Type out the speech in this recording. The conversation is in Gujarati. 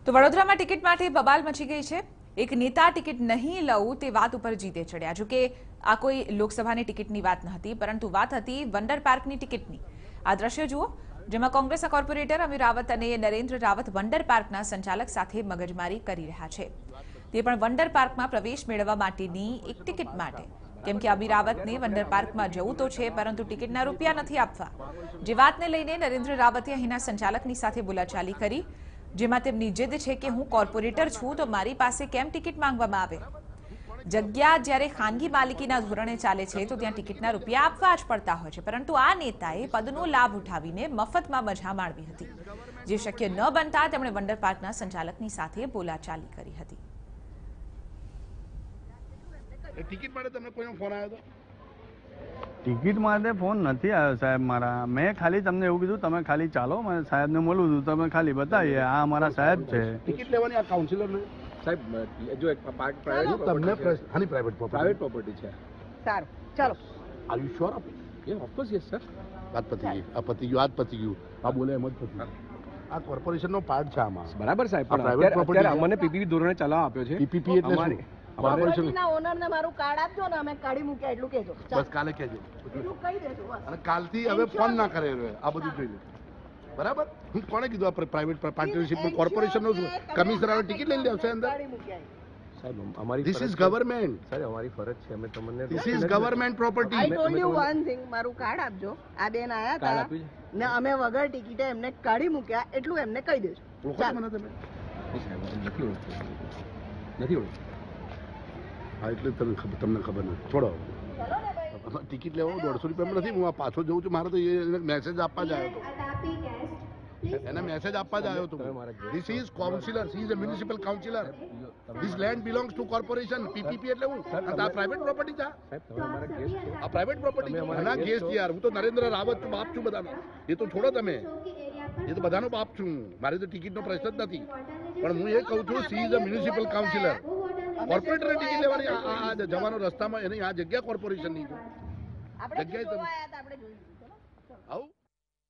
તો વડોદરામાં ટિકિટ માટે બબાલ મચી ગઈ છે। એક નેતા ટિકિટ નહીં લઉં તે વાત ઉપર જીતે ચડ્યા। જો કે આ કોઈ લોકસભાની ટિકિટની વાત નહોતી, પરંતુ વાત હતી વંડર પાર્કની ટિકિટની। આ દ્રશ્ય જુઓ, જેમાં કોંગ્રેસના કોર્પોરેટર અમીર રાવત અને નરેન્દ્ર રાવત વંડર પાર્કના સંચાલક સાથે મગજમારી કરી રહ્યા છે। તે પણ વંડર પાર્કમાં પ્રવેશ મેળવવા માટેની એક ટિકિટ માટે, કેમ કે અમીર રાવતને વંડર પાર્કમાં જવું તો છે, પરંતુ ટિકિટના રૂપિયા નથી આપવા। જે વાતને લઈને નરેન્દ્ર રાવતે અહીંના સંચાલકની સાથે બોલાચાલી કરી, જેમાં તેમની જીદ છે કે હું કોર્પોરેટર છું તો મારી પાસે કેમ ટિકિટ માંગવામાં આવે। જગ્યા જ્યારે ખાનગી માલિકીના ધોરણે ચાલે છે તો ત્યાં ટિકિટના રૂપિયા આપવા જ પડતા હોય છે, પરંતુ આ નેતાએ પદનો લાભ ઉઠાવીને મફતમાં મજા માણવી હતી, જે શક્ય ન બનતા તેમણે વંડર પાર્કના સંચાલકની સાથે બોલાચાલી કરી હતી। ટિકિટ માટે તમને કોઈનો ફોન આવ્યો હતો? ટિકિટ માટે ફોન નથી આવ્યો સાહેબ મારા। મેં ખાલી તમને એવું કીધું તમે ખાલી ચાલો, મેં સાહેબને મળું છું, તમે ખાલી બતાવીએ આ અમારા સાહેબ છે। ટિકિટ લેવાની આ કાઉન્સિલર ને સાહેબ જો એક પાર્ટ પ્રાઇવેટ તમને આની પ્રાઇવેટ પ્રોપર્ટી છે। સારું ચાલો। Are you sure? Yes of course yes sir. વાત પતી ગઈ, આ પતી ગયું, આજ પતી ગયું, આ બોલે એમ જ પતી ગયું। આ કોર્પોરેશનનો પાર્ટ છે આમાં, બરાબર સાહેબ, પણ પ્રાઇવેટ પ્રોપર્ટી અમને પીપીપી ધોરણે ચલાવવા આપ્યો છે। પીપીપી એટલે શું? કોર્પોરેશનના ઓનરને મારું કાર્ડ આપજો ને, અમે કાઢી મૂક્યા એટલું કહેજો। બસ કાલે કહેજો, એટલું કહી દેજો બસ। અને કાલથી હવે ફોન ના કરે, આ બધું જોઈ લે, બરાબર? હું કોણે કીધું આ પ્રાઇવેટ પાર્ટનરશિપ કોર્પોરેશનનો કમિશનર આવે ટિકિટ લઈ લેવશે અંદર? સાહેબ અમારી ધીસ ઇઝ ગવર્મેન્ટ, સર અમારી ફરજ છે, અમે તમને this is government property. I told you one thing, મારું કાર્ડ આપજો। આ બેન આયા હતા ને અમે વગર ટિકિટે એમને કાઢી મૂક્યા એટલું એમને કહી દેજો। ઓળખો છો મને તમે? નથી ઓળખતો। હા, એટલે તમને ખબર નથી, છોડો। ટિકિટ લેવો 150 રૂપિયામાં નથી, હું આ પાછો જઉં છું, મારે તો એ મેસેજ આપવા જ આવ્યો હતો, એને મેસેજ આપવા જ આવ્યો હતો। This is councillor, he is a municipal councillor, this land belongs to corporation. PPP એટલે હું? આ પ્રાઇવેટ પ્રોપર્ટી છે, આ પ્રાઇવેટ પ્રોપર્ટી એના ગેસ્ટ યાર। હું તો નરેન્દ્ર રાવત છું, બાપ છું બધાનો, એ તો છોડો તમે, એ તો બધાનો બાપ છું, મારી તો ટિકિટનો પ્રશ્ન જ નથી। પણ હું એ કહું છું, she is a municipal councillor, કોર્પોરેટરે ટિકિટ લેવાની આ જવાનો રસ્તામાં એની આ જગ્યા કોર્પોરેશનની છે, જગ્યાએ તમે આવું